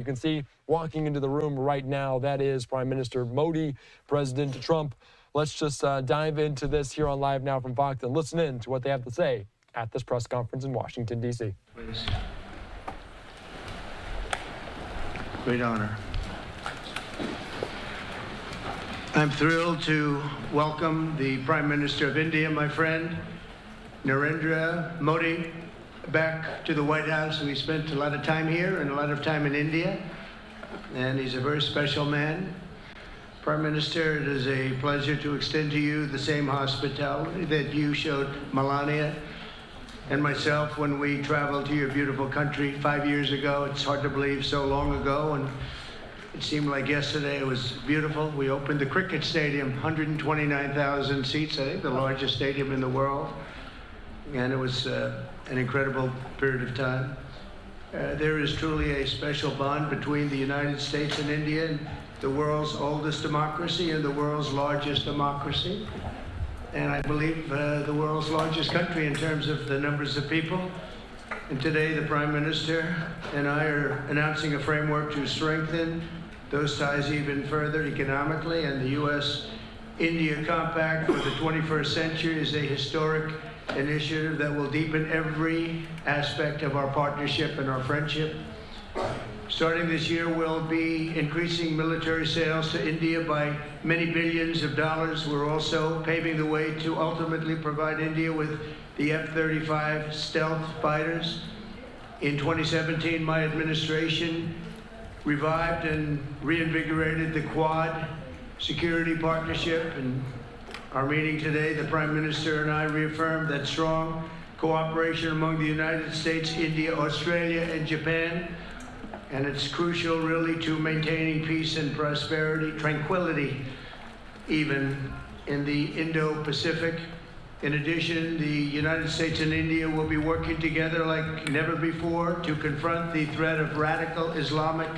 You can see walking into the room right now, that is Prime Minister Modi, President Trump. Let's just dive into this here on Live Now from Fox and listen in to what they have to say at this press conference in Washington, D.C. Please. Great honor. I'm thrilled to welcome the Prime Minister of India, my friend, Narendra Modi, back to the White House. We spent a lot of time here and a lot of time in India, and he's a very special man. Prime Minister, it is a pleasure to extend to you the same hospitality that you showed Melania and myself when we traveled to your beautiful country 5 years ago. It's hard to believe, so long ago, and it seemed like yesterday. It was beautiful. We opened the cricket stadium, 129,000 seats, I think the largest stadium in the world, and it was an incredible period of time. There is truly a special bond between the United States and India, the world's oldest democracy and the world's largest democracy, and I believe the world's largest country in terms of the numbers of people. And today the Prime Minister and I are announcing a framework to strengthen those ties even further economically, and the U.S.-India Compact for the 21st century is a historic initiative that will deepen every aspect of our partnership and our friendship. Starting this year, we'll be increasing military sales to India by many billions of dollars. We're also paving the way to ultimately provide India with the F-35 stealth fighters. In 2017, my administration revived and reinvigorated the Quad security partnership, and our meeting today, the Prime Minister and I reaffirmed that strong cooperation among the United States, India, Australia, and Japan, and it's crucial really to maintaining peace and prosperity, tranquility, even in the Indo-Pacific. In addition, the United States and India will be working together like never before to confront the threat of radical Islamic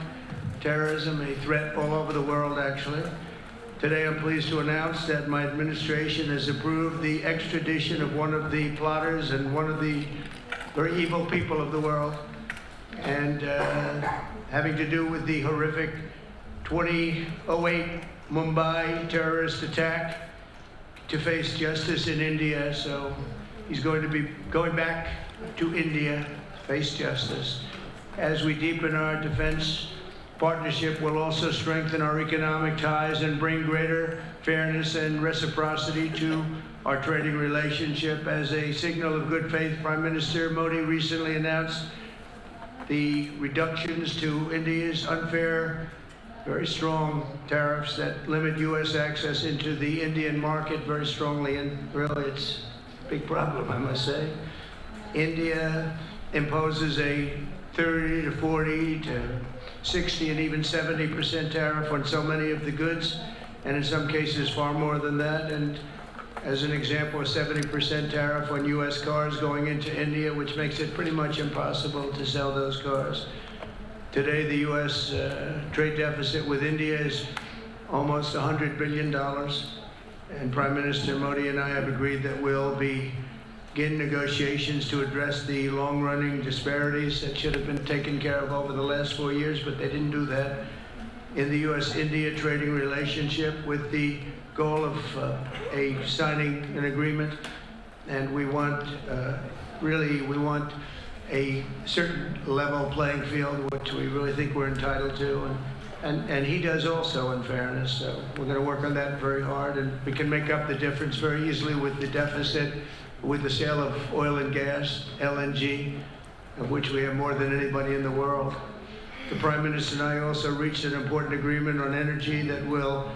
terrorism, a threat all over the world, actually. Today, I'm pleased to announce that my administration has approved the extradition of one of the plotters and one of the very evil people of the world, and having to do with the horrific 2008 Mumbai terrorist attack, to face justice in India. So he's going to be going back to India to face justice. As we deepen our defense partnership, will also strengthen our economic ties and bring greater fairness and reciprocity to our trading relationship. As a signal of good faith, Prime Minister Modi recently announced the reductions to India's unfair, very strong tariffs that limit U.S. access into the Indian market very strongly, and really it's a big problem, I must say. India imposes a 30 to 40 to 60 and even 70% tariff on so many of the goods, and in some cases far more than that. And as an example, a 70% tariff on U.S. cars going into India, which makes it pretty much impossible to sell those cars. Today, the U.S. Trade deficit with India is almost $100 billion, and Prime Minister Modi and I have agreed that we'll begin negotiations to address the long-running disparities that should have been taken care of over the last 4 years, but they didn't do that in the U.S.-India trading relationship, with the goal of signing an agreement. And we want, we want a certain level playing field, which we really think we're entitled to, and he does also, in fairness. So we're going to work on that very hard, and we can make up the difference very easily with the deficit, with the sale of oil and gas, LNG, of which we have more than anybody in the world. The Prime Minister and I also reached an important agreement on energy that will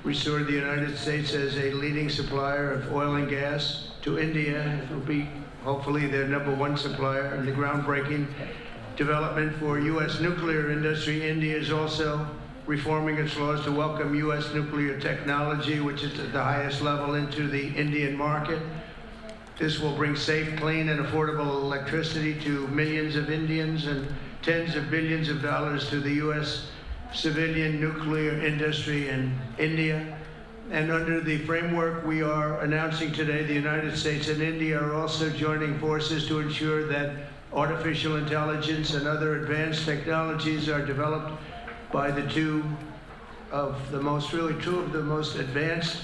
restore the United States as a leading supplier of oil and gas to India. It will be hopefully their #1 supplier, and the groundbreaking development for U.S. nuclear industry. India is also reforming its laws to welcome U.S. nuclear technology, which is at the highest level, into the Indian market. This will bring safe, clean, and affordable electricity to millions of Indians and tens of billions of dollars to the U.S. civilian nuclear industry in India. And under the framework we are announcing today, the United States and India are also joining forces to ensure that artificial intelligence and other advanced technologies are developed by two of the most advanced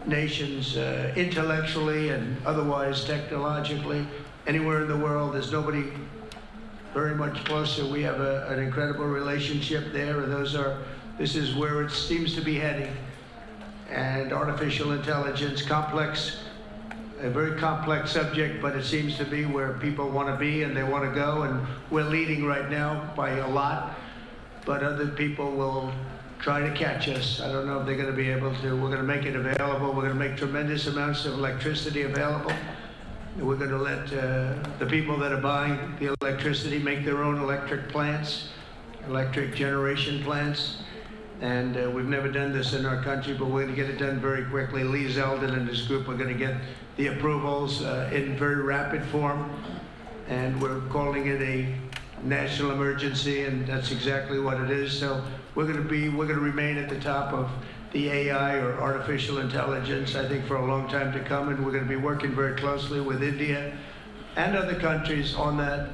nations, intellectually and otherwise technologically. Anywhere in the world, there's nobody very much closer. We have an incredible relationship there, and this is where it seems to be heading. And artificial intelligence, a very complex subject, but it seems to be where people want to be and they want to go, and we're leading right now by a lot, but other people will try to catch us. I don't know if they're going to be able to. We're going to make it available. We're going to make tremendous amounts of electricity available. We're going to let the people that are buying the electricity make their own electric generation plants. And we've never done this in our country, but we're going to get it done very quickly. Lee Zeldin and his group are going to get the approvals in very rapid form. And we're calling it a national emergency, and that's exactly what it is. So we're going to remain at the top of the AI, or artificial intelligence, I think, for a long time to come, and we're going to be working very closely with India and other countries on that.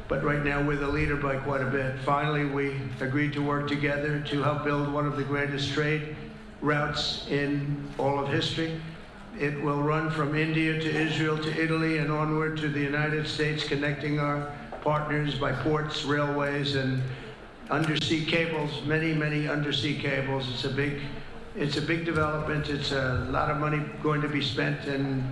But right now, we're the leader by quite a bit. Finally, we agreed to work together to help build one of the greatest trade routes in all of history. It will run from India to Israel to Italy and onward to the United States, connecting our partners by ports, railways, and undersea cables, many undersea cables. It's a big development. It's a lot of money going to be spent, and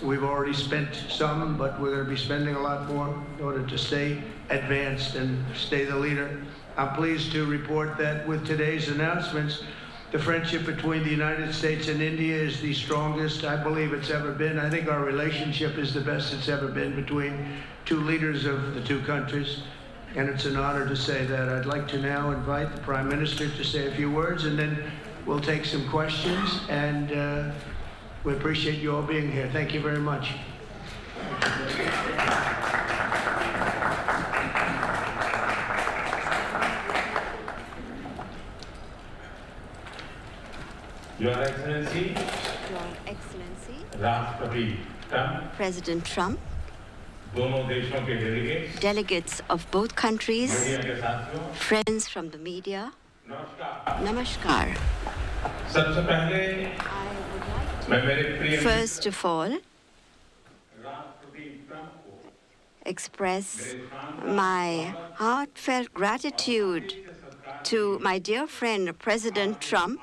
we've already spent some, but we're going to be spending a lot more in order to stay advanced and stay the leader. I'm pleased to report that with today's announcements, the friendship between the United States and India is the strongest I believe it's ever been. I think our relationship is the best it's ever been between two leaders of the two countries, and it's an honor to say that. I'd like to now invite the Prime Minister to say a few words, and then we'll take some questions, and we appreciate you all being here. Thank you very much. Your Excellency, Rashtrapati Trump, President Trump, दोनों देशों के delegates of both countries, media के साथियों, friends from the media, नमस्कार। Namaskar. सबसे पहले मैं मेरे प्रिय First of all, राष्ट्रपति ट्रंप को express my heartfelt gratitude to my dear friend President Trump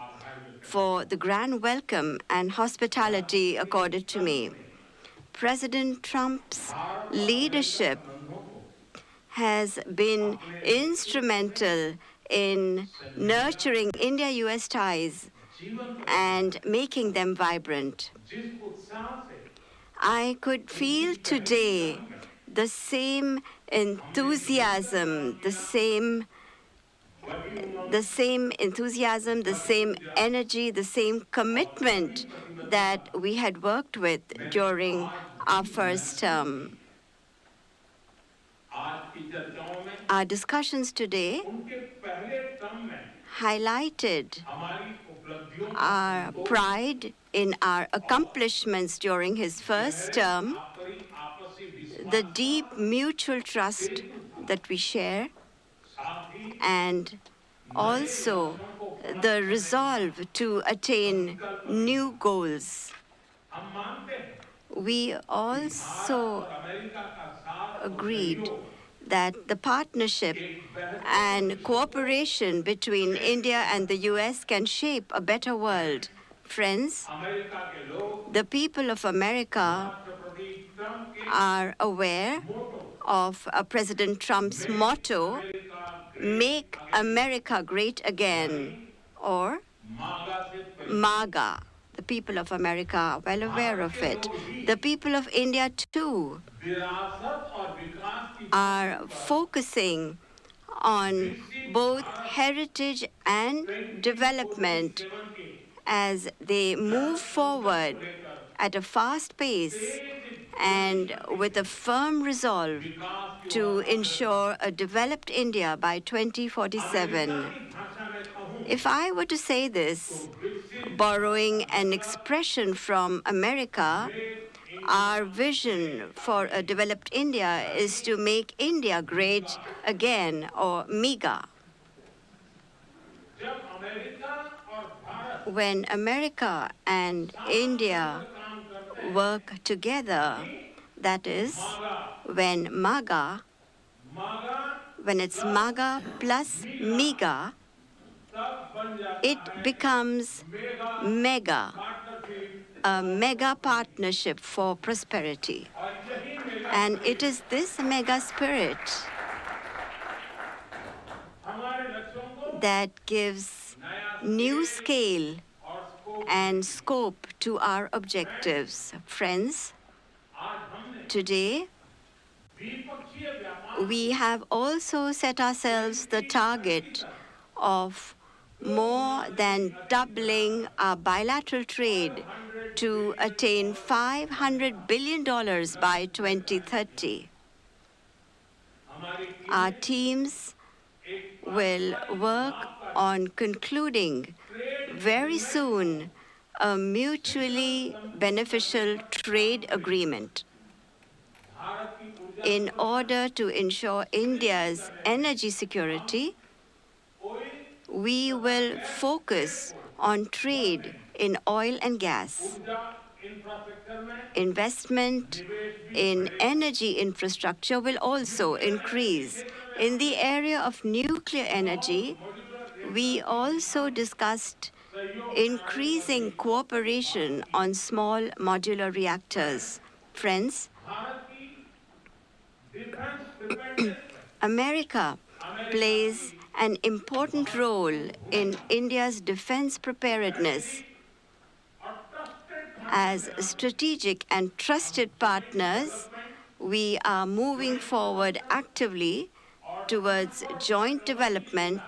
for the grand welcome and hospitality accorded to me. President Trump's leadership has been instrumental in nurturing India-US ties and making them vibrant. I could feel today the same enthusiasm, the same energy, the same commitment that we had worked with during our first term. Our discussions today highlighted our pride in our accomplishments during his first term, the deep mutual trust that we share, and also the resolve to attain new goals. We also agreed that the partnership and cooperation between India and the US can shape a better world. Friends, the people of America are aware of President Trump's motto, "Make America Great Again," or MAGA. The people of America are well aware of it. The people of India, too, are focusing on both heritage and development as they move forward at a fast pace and with a firm resolve to ensure a developed India by 2047. If I were to say this, borrowing an expression from America, Our vision for a developed India is to make India great again, or MEGA. जब America और Bharat When America and India काम करते हैं, work together, that is, when MAGA, मागा when it's MAGA plus MEGA, तब बन जाता it है becomes mega MEGA, partnership a mega partnership for prosperity. और यही mega And it is this mega spirit हमारे लक्ष्यों को that gives नया new scale और scope and scope to our objectives. Friends, आज हमने today द्विपक्षीय व्यापार we have also set ourselves the target of more than doubling our bilateral trade to attain $500 billion by 2030. हमारी Our teams will work on concluding very soon a mutually beneficial trade agreement Bharat की ऊर्जा in order to ensure India's energy security. We will focus on trade in oil and gas. ऊर्जा infrastructure में Investment in energy infrastructure will also increase. In the area of nuclear energy, we also discussed increasing cooperation on small modular reactors. Friends, Bharat की defence preparedness America plays an important role in India's defense preparedness. और trusted As strategic and trusted partners, we are moving forward actively towards joint development,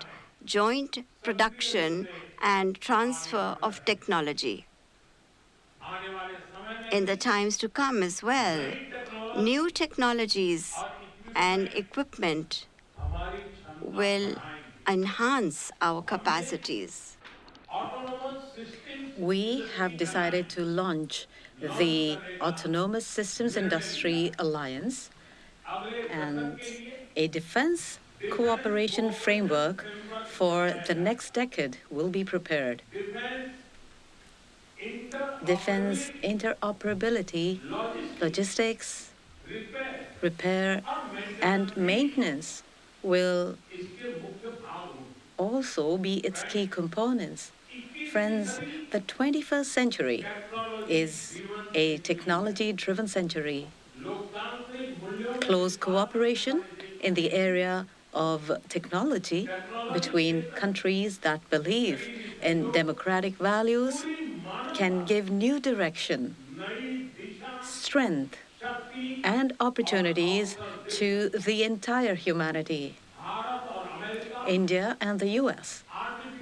joint production, and transfer of technology. आने वाले समय में In the times to come as well, new technologies and equipment हमारी क्षमता will enhance our capacities. Autonomous system We have decided to launch the Autonomous Systems Industry Alliance अगले and a defense cooperation framework for the next decade will be prepared. Defense interoperability, logistics, repair, and maintenance will इसके मुख्य भाग होंगे also be its key components. Friends, the 21st century is a technology-driven century. लोकतांत्रिक मूल्यों Close cooperation in the area of technology between countries that believe in democratic values can give new direction, नई दिशा strength, शक्ति and opportunities to the entire humanity. Bharat और America India and the US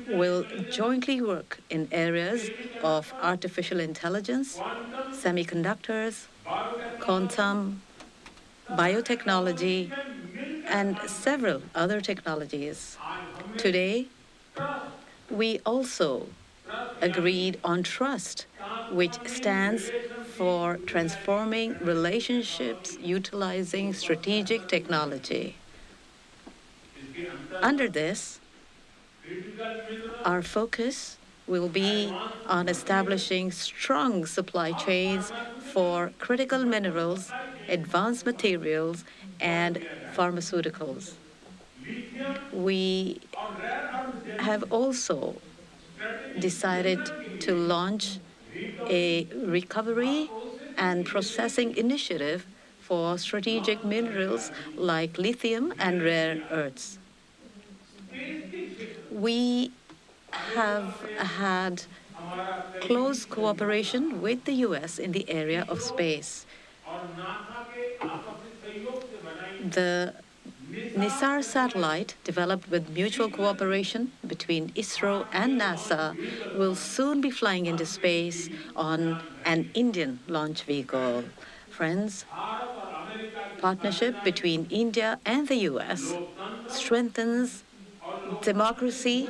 will jointly work in areas of artificial intelligence, semiconductors, quantum, biotechnology, and several other technologies. Today, we also agreed on trust, which stands for transforming relationships utilizing strategic technology. Under this, our focus will be on establishing strong supply chains for critical minerals, advanced materials, and pharmaceuticals. We have also decided to launch a recovery and processing initiative for strategic minerals like lithium and rare earths. We have had close cooperation with the US in the area of space. और NASA के आपसी सहयोग से बनाई The NISAR satellite, developed with mutual cooperation between ISRO and NASA, will soon be flying into space on an Indian launch vehicle. Friends, Bharat और America की partnership between India and the US strengthens democracy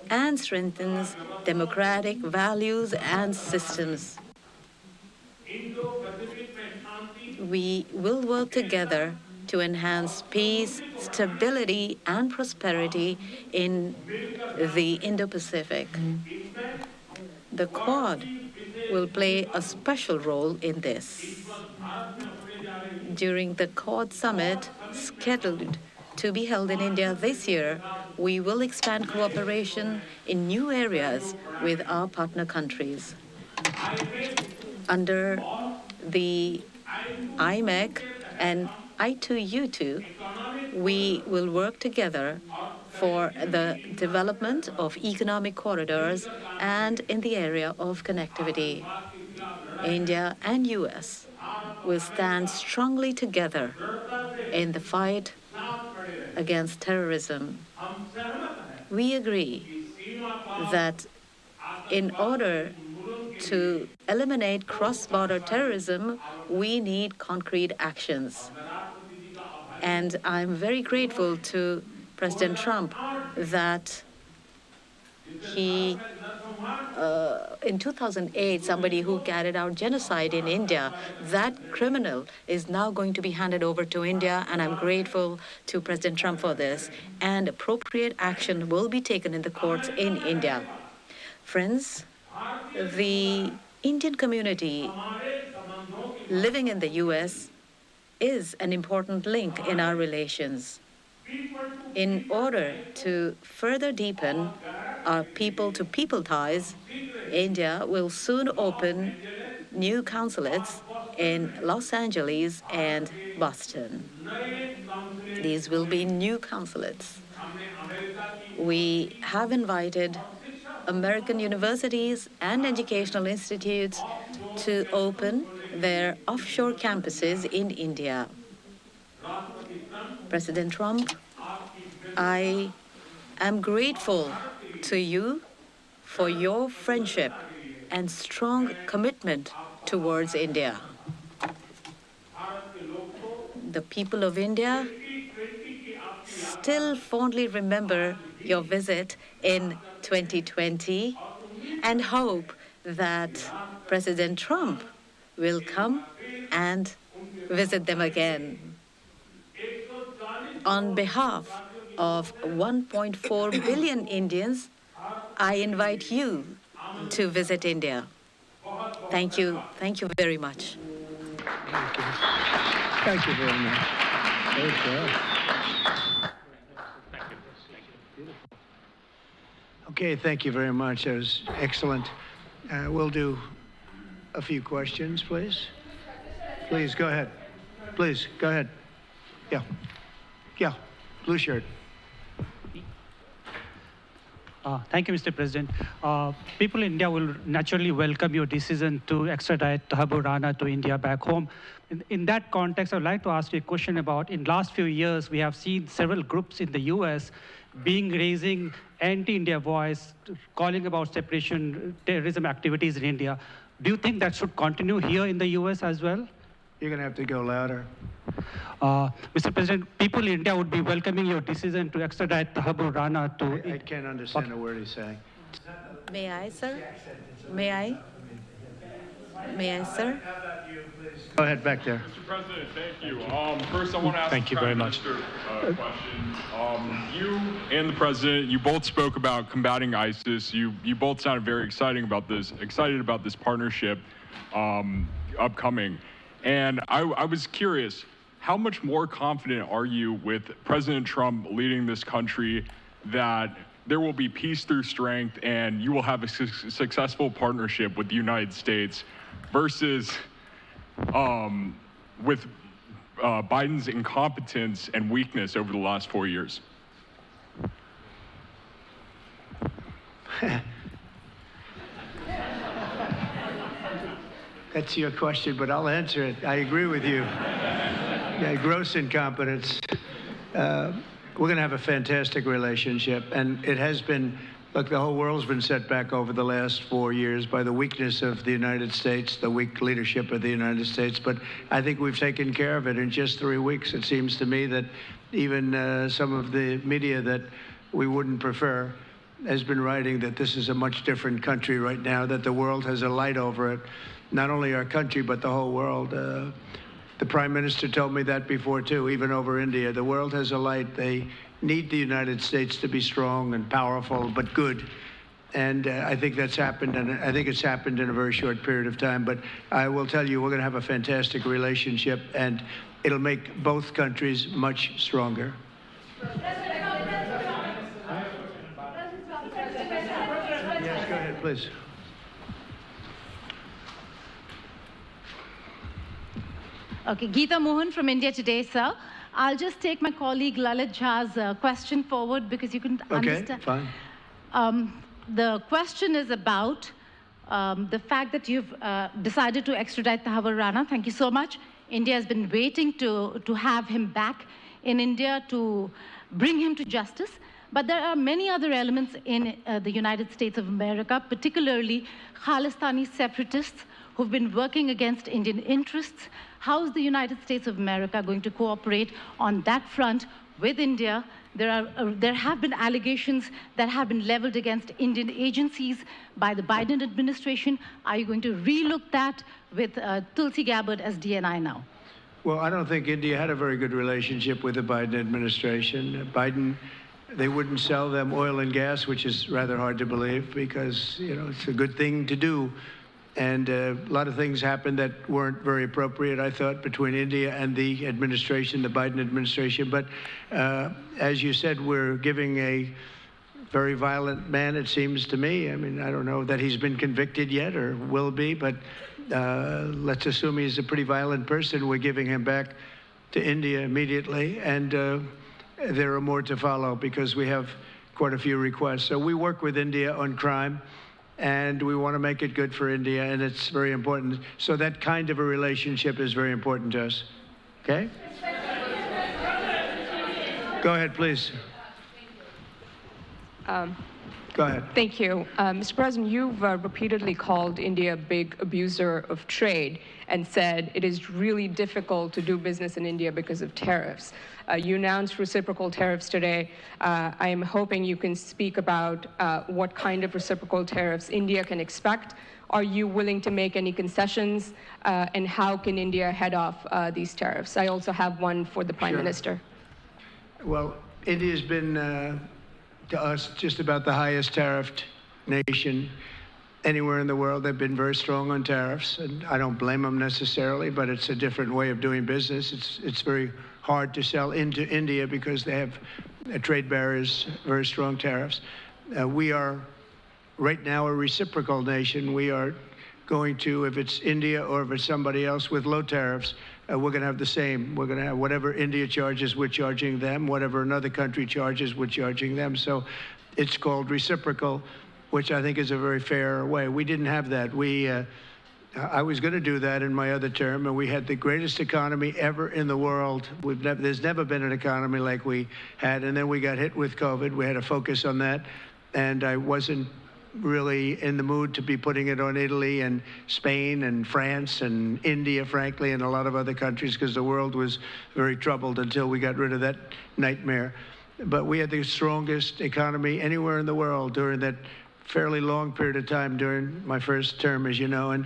and strengthens democratic values and systems. Indo Pacific में we will work together to enhance peace, stability, and prosperity in the Indo-Pacific. The Quad will play a special role in this. During the Quad Summit, scheduled to be held in India this year, we will expand cooperation in new areas with our partner countries. Under the IMEC and I2U2, we will work together for the development of economic corridors and in the area of connectivity. India and US will stand strongly together in the fight against terrorism. We agree that in order to eliminate cross-border terrorism, we need concrete actions. And I'm very grateful to President Trump that he, in 2008, somebody who carried out genocide in India, that criminal is now going to be handed over to India, and I'm grateful to President Trump for this. And appropriate action will be taken in the courts in India. Friends, the Indian community living in the U.S. is an important link in our relations. In order to further deepen our people-to-people ties, India will soon open new consulates in Los Angeles and Boston. These will be new consulates. We have invited American universities and educational institutes to open their offshore campuses in India. President Trump, I am grateful to you for your friendship and strong commitment towards India. The people of India still fondly remember your visit in 2020 and hope that President Trump will come and visit them again. On behalf of 1.4 billion Indians, I invite you to visit India. Thank you. Thank you very much. Thank you. Thank you very much. Okay, thank you very much. That was excellent. We'll do a few questions, please. Please, go ahead. Please, go ahead. Yeah. Yeah, blue shirt. Thank you, Mr. President. People in India will naturally welcome your decision to extradite Thakur Rana to India back home. In that context, I'd like to ask you a question about, in last few years, we have seen several groups in the US raising anti-India voice, calling about separation, terrorism activities in India. Do you think that should continue here in the US as well? You're going to have to go louder. Mr. President, people in India would be welcoming your decision to extradite Thakur Rana to... I can't understand a word he's saying. May I, sir? May I? May I, sir? Go ahead, back there. Mr. President, thank you. First, I want to ask Thank you very much. a question. You and the President, you both spoke about combating ISIS. You both sounded very excited about this partnership upcoming. And I was curious, how much more confident are you with President Trump leading this country that there will be peace through strength and you will have a successful partnership with the United States versus with Biden's incompetence and weakness over the last 4 years? That's your question, but I'll answer it. I agree with you. Yeah, gross incompetence. We're going to have a fantastic relationship, and it has been. Look, the whole world's been set back over the last 4 years by the weakness of the United States, the weak leadership of the United States. But I think we've taken care of it in just 3 weeks. It seems to me that even some of the media that we wouldn't prefer has been writing that this is a much different country right now, that the world has a light over it. Not only our country, but the whole world. The Prime Minister told me that before, too, even over India. The world has a light. They need the United States to be strong and powerful, but good. And I think that's happened, and I think it's happened in a very short period of time. But I will tell you, we're going to have a fantastic relationship, and it'll make both countries much stronger. Yes, go ahead, please. Okay, Geeta Mohan from India Today, sir. I'll just take my colleague Lalit Jha's question forward because you can understand. Okay, fine. The question is about the fact that you've decided to extradite Thakur Rana. Thank you so much. India has been waiting to have him back in India to bring him to justice. But there are many other elements in the United States of America, particularly Khalistani separatists who've been working against Indian interests. How is the United States of America going to cooperate on that front with India? There have been allegations that have been leveled against Indian agencies by the Biden administration. Are you going to relook that with Tulsi Gabbard as DNI now? Well, I don't think India had a very good relationship with the Biden administration. Biden, they wouldn't sell them oil and gas, which is rather hard to believe because, you know, it's a good thing to do. And a lot of things happened that weren't very appropriate, I thought, between India and the administration, the Biden administration. But as you said, we're giving a very violent man, it seems to me. I mean, I don't know that he's been convicted yet or will be, but let's assume he's a pretty violent person. We're giving him back to India immediately. And there are more to follow because we have quite a few requests. So we work with India on crime. And we want to make it good for India, and it's very important. So that kind of a relationship is very important to us. Okay? Go ahead, please. Go ahead. Thank you. Mr. President, you've repeatedly called India a big abuser of trade and said it is really difficult to do business in India because of tariffs. You announced reciprocal tariffs today. I am hoping you can speak about what kind of reciprocal tariffs India can expect. Are you willing to make any concessions? And how can India head off these tariffs? I also have one for the Prime Minister. Well, India's been to us just about the highest tariffed nation anywhere in the world. They've been very strong on tariffs, and I don't blame them necessarily, but it's a different way of doing business. It's very hard to sell into India because they have trade barriers, very strong tariffs. We are right now a reciprocal nation. We are going to, if it's India or if it's somebody else with low tariffs, we're going to have the same. We're going to have whatever India charges, we're charging them. Whatever another country charges, we're charging them. So it's called reciprocal, which I think is a very fair way. We didn't have that. I was going to do that in my other term, and we had the greatest economy ever in the world. There's never been an economy like we had, and then we got hit with COVID. We had to focus on that, and I wasn't really in the mood to be putting it on Italy and Spain and France and India, frankly, and a lot of other countries, because the world was very troubled until we got rid of that nightmare. But we had the strongest economy anywhere in the world during that fairly long period of time during my first term, as you know, and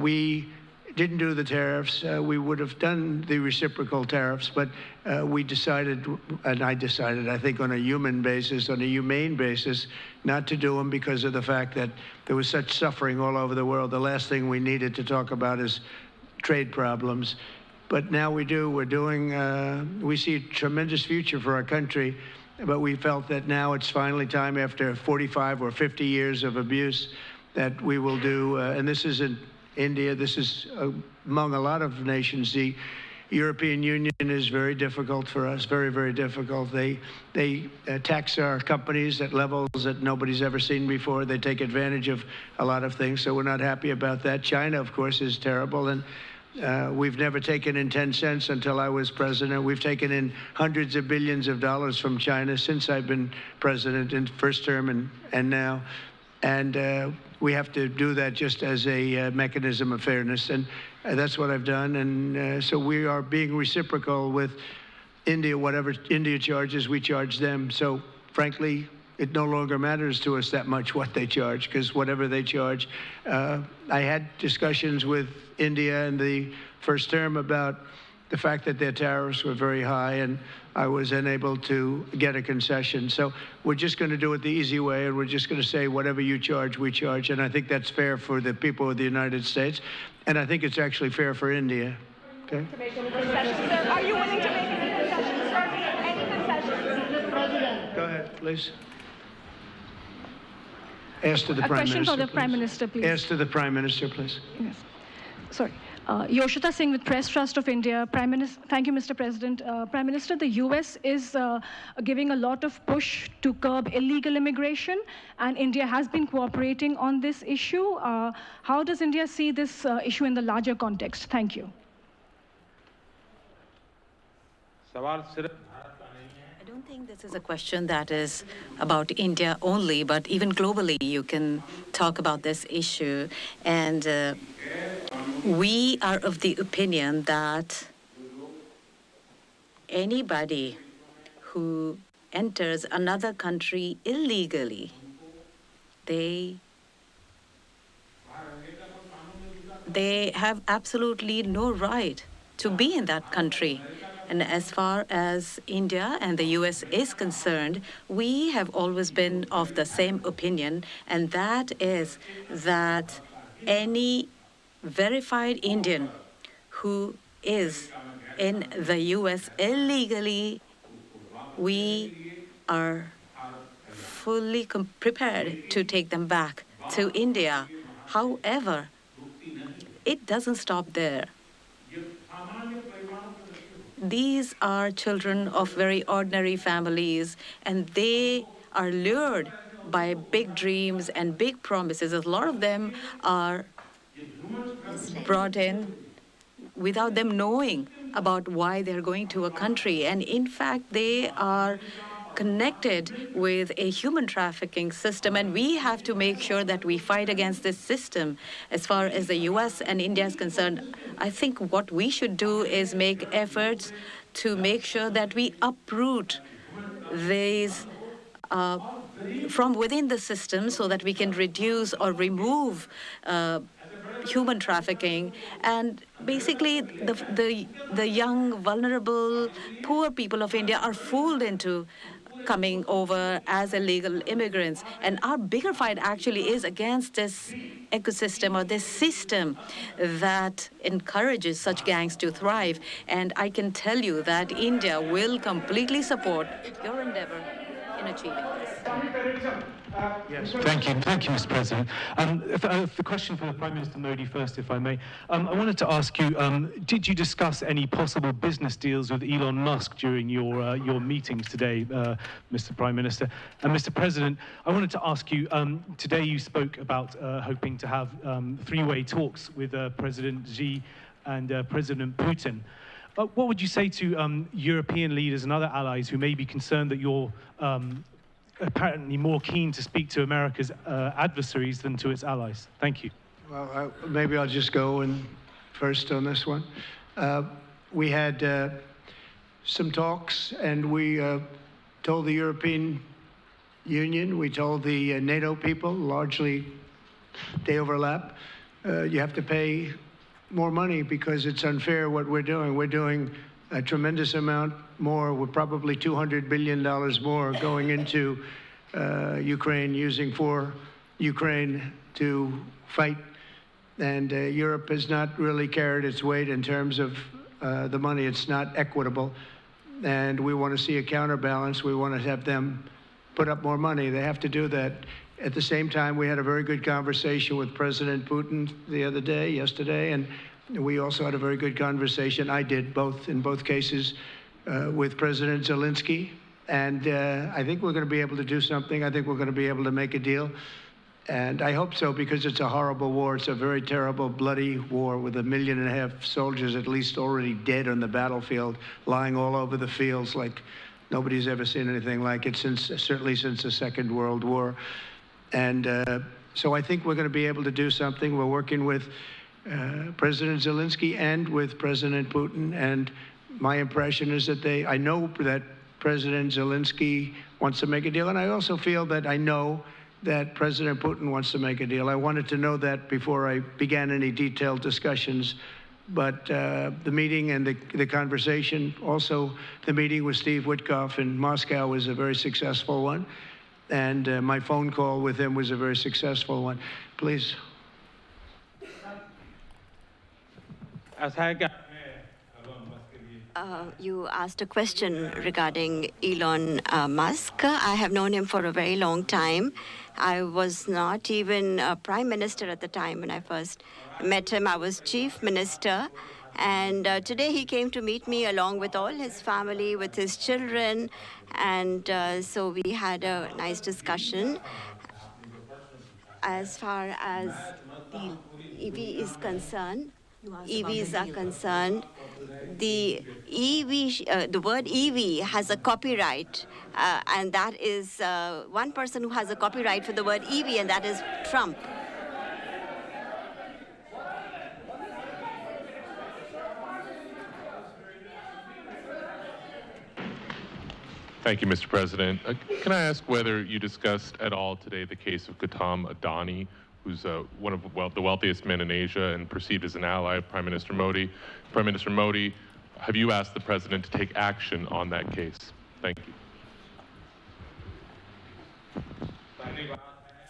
we didn't do the tariffs. We would have done the reciprocal tariffs, but we decided, and I decided, I think on a human basis, on a humane basis, not to do them because of the fact that there was such suffering all over the world. The last thing we needed to talk about is trade problems. But now we do. We're doing, we see a tremendous future for our country, but we felt that now it's finally time, after 45 or 50 years of abuse, that we will do, and this isn't India, this is among a lot of nations. The European Union is very difficult for us, very, very difficult. They tax our companies at levels that nobody's ever seen before. They take advantage of a lot of things, so we're not happy about that. China, of course, is terrible, and we've never taken in 10 cents until I was president. We've taken in hundreds of billions of dollars from China since I've been president in first term and now. And we have to do that just as a mechanism of fairness. And that's what I've done. And so we are being reciprocal with India. Whatever India charges, we charge them. So frankly, it no longer matters to us that much what they charge, because whatever they charge, I had discussions with India and the first term about the fact that their tariffs were very high, and I was unable to get a concession. So we're just going to do it the easy way, and we're just going to say whatever you charge, we charge. And I think that's fair for the people of the United States, and I think it's actually fair for India. Okay? To make any concessions, sir? Are you willing to make any concessions, sir? Any concessions? Go ahead, please. Ask to the Prime Minister. A question for the Prime Minister, please. Ask to the Prime Minister, please. Yes. Sorry. Yoshita Singh with Press Trust of India. Prime Minister, thank you, Mr. President. Prime Minister, the U.S. is giving a lot of push to curb illegal immigration, and India has been cooperating on this issue. How does India see this issue in the larger context? Thank you. I don't think this is a question that is about India only, but even globally you can talk about this issue. And we are of the opinion that anybody who enters another country illegally, they have absolutely no right to be in that country. And as far as India and the U.S. is concerned, we have always been of the same opinion, and that is that any verified Indian who is in the U.S. illegally, we are fully prepared to take them back to India. However, it doesn't stop there. These are children of very ordinary families, and they are lured by big dreams and big promises. A lot of them are brought in without them knowing about why they're going to a country. And in fact, they are connected with a human trafficking system, and we have to make sure that we fight against this system. As far as the U.S. and India is concerned, I think what we should do is make efforts to make sure that we uproot these from within the system so that we can reduce or remove human trafficking. And basically, the young, vulnerable, poor people of India are fooled into coming over as illegal immigrants. And our bigger fight actually is against this ecosystem or this system that encourages such gangs to thrive. And I can tell you that India will completely support your endeavor in achieving this. Yes. Thank you, Mr. President. The question for the Prime Minister Modi first, if I may. I wanted to ask you, did you discuss any possible business deals with Elon Musk during your meetings today, Mr. Prime Minister? And Mr. President, I wanted to ask you, today you spoke about hoping to have three-way talks with President Xi and President Putin. What would you say to European leaders and other allies who may be concerned that you're apparently more keen to speak to America's adversaries than to its allies? Thank you. Well, maybe I'll just go first on this one. We had some talks, and we told the European Union, we told the NATO people, largely they overlap, you have to pay more money because it's unfair what we're doing. We're doing a tremendous amount more. We're probably $200 billion more going into Ukraine, using for Ukraine to fight. And Europe has not really carried its weight in terms of the money. It's not equitable. And we want to see a counterbalance. We want to have them put up more money. They have to do that. At the same time, we had a very good conversation with President Putin yesterday, and we also had a very good conversation. I did in both cases with President Zelensky. And I think we're going to be able to do something. I think we're going to be able to make a deal. And I hope so, because it's a horrible war. It's a very terrible, bloody war with 1.5 million soldiers at least already dead on the battlefield, lying all over the fields like nobody's ever seen anything like it, certainly since the Second World War. And so I think we're going to be able to do something. We're working with President Zelensky and with President Putin. And my impression is that I know that President Zelensky wants to make a deal. And I also feel that I know that President Putin wants to make a deal. I wanted to know that before I began any detailed discussions But the meeting and the conversation, also the meeting with Steve Witkoff in Moscow was a very successful one. And my phone call with him was a very successful one. Please. You asked a question regarding Elon Musk. I have known him for a very long time. I was not even a prime minister at the time when I first met him. I was chief minister. And today he came to meet me along with all his family, with his children. And so we had a nice discussion. As far as the EV is concerned, EVs are concerned, the word EV has a copyright, and that is one person who has a copyright for the word EV, and that is Trump. Thank you, Mr. President. Can I ask whether you discussed at all today the case of Gautam Adani, who's one of the wealthiest men in Asia and perceived as an ally of Prime Minister Modi? Prime Minister Modi, have you asked the President to take action on that case? Thank you.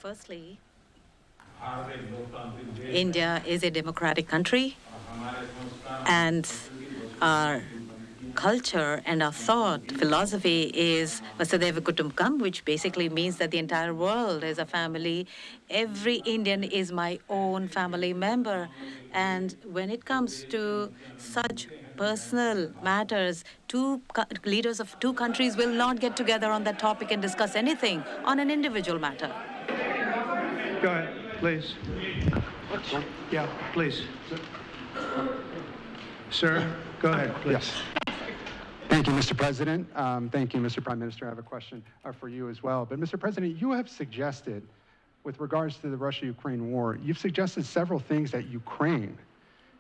Firstly, India is a democratic country, and our culture and our thought philosophy is Vasudhaiva Kutumbakam, which basically means that the entire world is a family. Every Indian is my own family member. And when it comes to such personal matters, leaders of two countries will not get together on that topic and discuss anything on an individual matter. Go ahead, please. Yeah, please. Sir, go ahead, please. Yes. Thank you, Mr. President. Thank you, Mr. Prime Minister. I have a question for you as well. But, Mr. President, you have suggested, with regards to the Russia-Ukraine war, you've suggested several things that Ukraine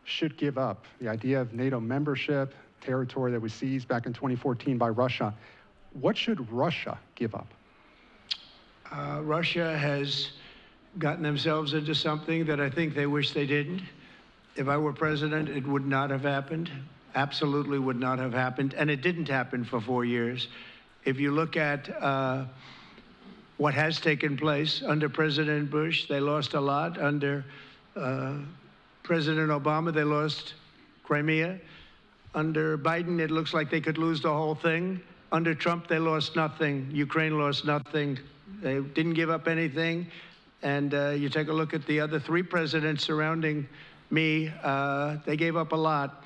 should give up. The idea of NATO membership, territory that was seized back in 2014 by Russia. What should Russia give up? Russia has gotten themselves into something that I think they wish they didn't. If I were president, it would not have happened. Absolutely would not have happened. And it didn't happen for 4 years. If you look at what has taken place under President Bush, they lost a lot. Under President Obama, they lost Crimea. Under Biden, it looks like they could lose the whole thing. Under Trump, they lost nothing. Ukraine lost nothing. They didn't give up anything. And you take a look at the other three presidents surrounding me, they gave up a lot.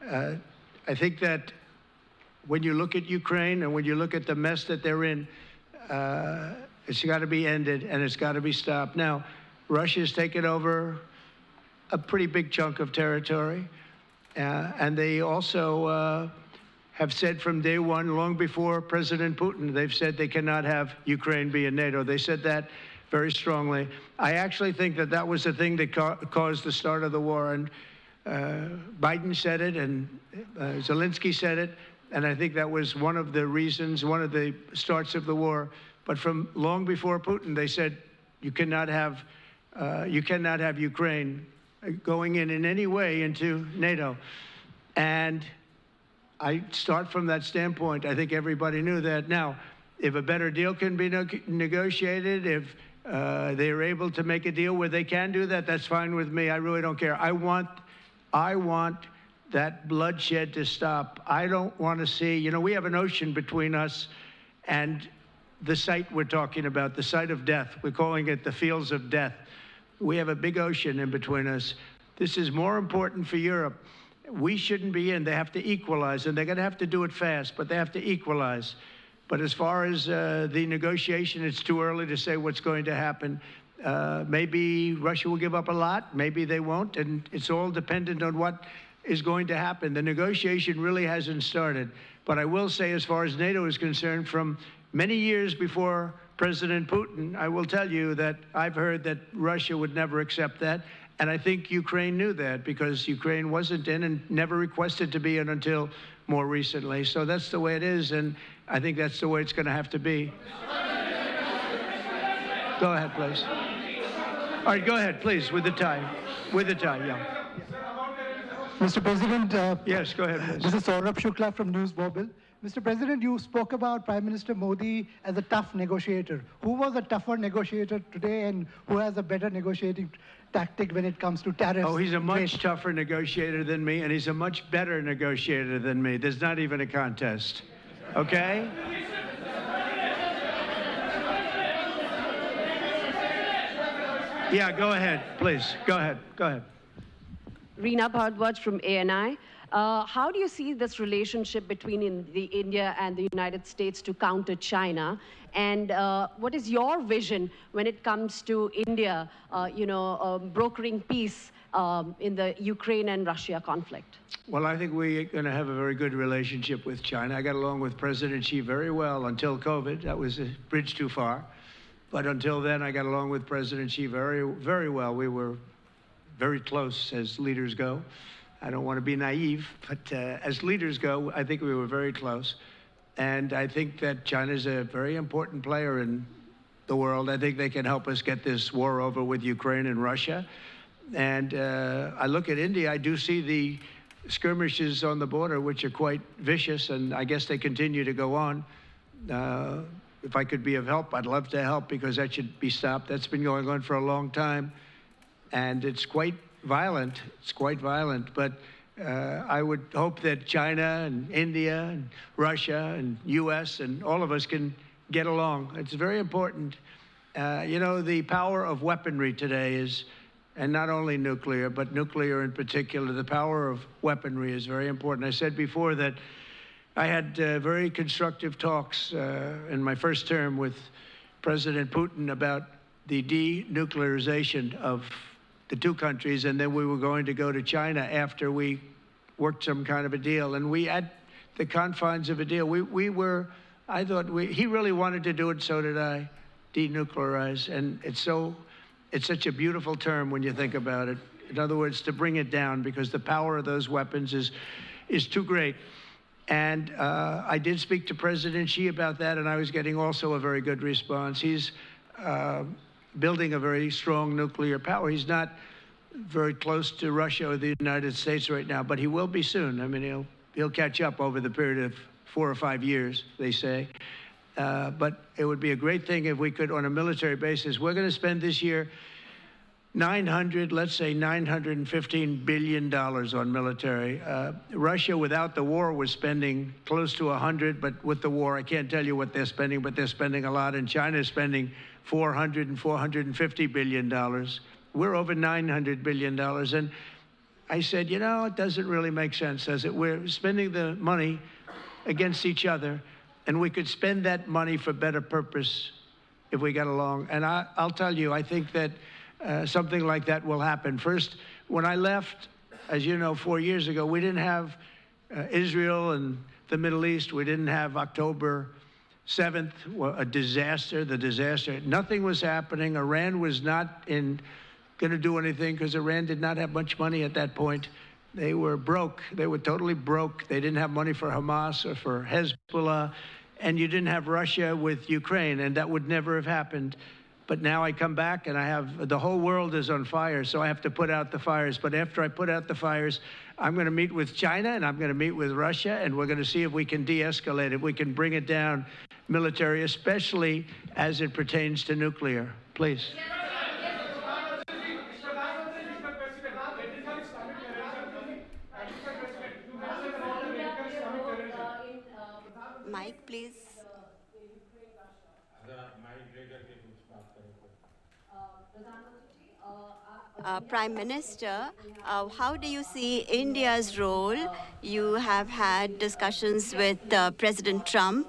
I think that when you look at Ukraine and when you look at the mess that they're in, it's got to be ended and it's got to be stopped. Now, Russia's taken over a pretty big chunk of territory, and they also have said from day one, long before President Putin, they've said they cannot have Ukraine be in NATO. They said that very strongly. I actually think that that was the thing that caused the start of the war. And Biden said it, and Zelensky said it, and I think that was one of the reasons, one of the starts of the war. But from long before Putin, they said you cannot have Ukraine going in any way into NATO. And I start from that standpoint. I think everybody knew that. Now, if a better deal can be negotiated, if they're able to make a deal where they can do that, that's fine with me. I really don't care. I want that bloodshed to stop. I don't want to see, you know, we have an ocean between us and the site we're talking about, the site of death. We're calling it the fields of death. We have a big ocean in between us. This is more important for Europe. We shouldn't be in. They have to equalize, and they're going to have to do it fast, but they have to equalize. But as far as the negotiation, it's too early to say what's going to happen. Maybe Russia will give up a lot. Maybe they won't. And it's all dependent on what is going to happen. The negotiation really hasn't started. But I will say, as far as NATO is concerned, from many years before President Putin, I will tell you that I've heard that Russia would never accept that. And I think Ukraine knew that, because Ukraine wasn't in and never requested to be in until more recently. So that's the way it is, and I think that's the way it's going to have to be. Go ahead, please. All right, go ahead, please, with the tie. With the tie, yeah. Mr. President. Yes, go ahead, please. This is Saurabh Shukla from News Bobble. Mr. President, you spoke about Prime Minister Modi as a tough negotiator. Who was a tougher negotiator today, and who has a better negotiating tactic when it comes to tariffs? Oh, he's a much tougher negotiator than me, and he's a much better negotiator than me. There's not even a contest. Okay? Yeah, go ahead, please. Go ahead. Go ahead. Reena Bhardwaj from ANI. How do you see this relationship between the India and the United States to counter China? And what is your vision when it comes to India, brokering peace in the Ukraine and Russia conflict? Well, I think we're going to have a very good relationship with China. I got along with President Xi very well until COVID. That was a bridge too far. But until then, I got along with President Xi very, very well. We were very close as leaders go. I don't want to be naive, but as leaders go, I think we were very close. And I think that China's a very important player in the world. I think they can help us get this war over with Ukraine and Russia. And I look at India, I do see the skirmishes on the border, which are quite vicious, and I guess they continue to go on. If I could be of help, I'd love to help, because that should be stopped. That's been going on for a long time, and it's quite violent. It's quite violent, but I would hope that China and India and Russia and U.S. and all of us can get along. It's very important. The power of weaponry today is, and not only nuclear, but nuclear in particular, the power of weaponry is very important. I said before that I had very constructive talks in my first term with President Putin about the denuclearization of the two countries, and then we were going to go to China after we worked some kind of a deal. And we, at the confines of a deal, he really wanted to do it, so did I, denuclearize. And it's such a beautiful term when you think about it. In other words, to bring it down, because the power of those weapons is too great. And I did speak to President Xi about that, and I was getting also a very good response. He's building a very strong nuclear power. He's not very close to Russia or the United States right now, but he will be soon. I mean, he'll catch up over the period of 4 or 5 years, they say. But it would be a great thing if we could, on a military basis. We're going to spend this year $915 billion on military. Russia, without the war, was spending close to 100, but with the war, I can't tell you what they're spending, but they're spending a lot. And China is spending $400 and $450 billion. We're over $900 billion. And I said, it doesn't really make sense, does it? We're spending the money against each other, and we could spend that money for better purpose if we got along. And I'll tell you, I think that something like that will happen. First, when I left, as you know, 4 years ago, we didn't have Israel and the Middle East. We didn't have October 7th, a disaster, the disaster. Nothing was happening. Iran was not going to do anything, because Iran did not have much money at that point. They were broke. They were totally broke. They didn't have money for Hamas or for Hezbollah. And you didn't have Russia with Ukraine, and that would never have happened. But now I come back, and the whole world is on fire, so I have to put out the fires. But after I put out the fires, I'm going to meet with China, and I'm going to meet with Russia, and we're going to see if we can de-escalate, if we can bring it down military, especially as it pertains to nuclear. Please. Mike, please. Prime Minister, how do you see India's role? You have had discussions with President Trump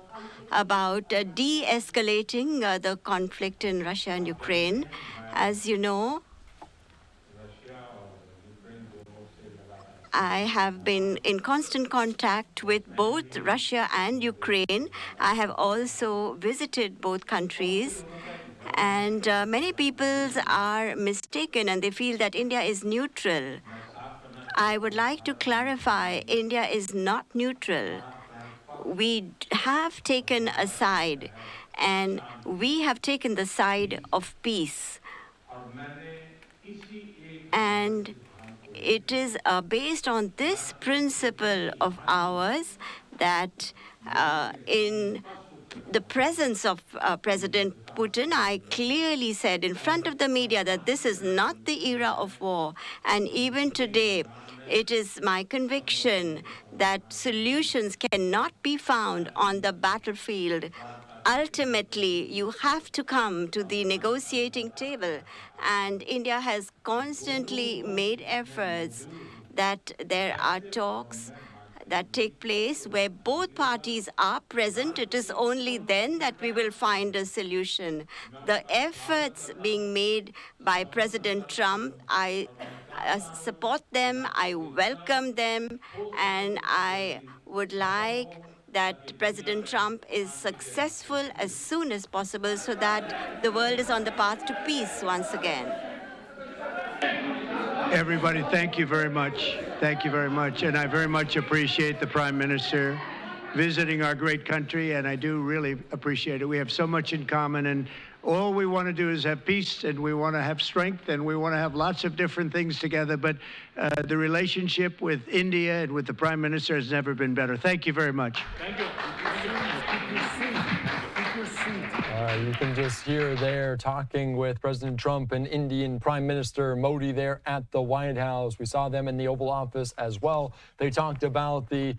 about de-escalating the conflict in Russia and Ukraine. As you know, I have been in constant contact with both Russia and Ukraine. I have also visited both countries. And many people are mistaken, and they feel that India is neutral. I would like to clarify, India is not neutral. We have taken a side, and we have taken the side of peace. And it is based on this principle of ours that in the presence of President Putin, I clearly said in front of the media that this is not the era of war. And even today, it is my conviction that solutions cannot be found on the battlefield. Ultimately, you have to come to the negotiating table. And India has constantly made efforts that there are talks that take place where both parties are present. It is only then that we will find a solution. The efforts being made by President Trump, I support them, I welcome them, and I would like that President Trump is successful as soon as possible so that the world is on the path to peace once again. Everybody, thank you very much. Thank you very much. And I very much appreciate the Prime Minister visiting our great country, and I do really appreciate it. We have so much in common, and all we want to do is have peace, and we want to have strength, and we want to have lots of different things together. But the relationship with India and with the Prime Minister has never been better. Thank you very much. Thank you. You can just hear there talking with President Trump and Indian Prime Minister Modi there at the White House. We saw them in the Oval Office as well. They talked about the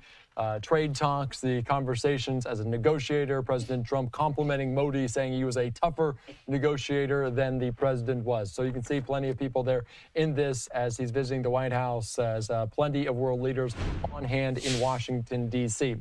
trade talks, the conversations as a negotiator. President Trump complimenting Modi, saying he was a tougher negotiator than the president was. So you can see plenty of people there in this as he's visiting the White House, as plenty of world leaders on hand in Washington, D.C.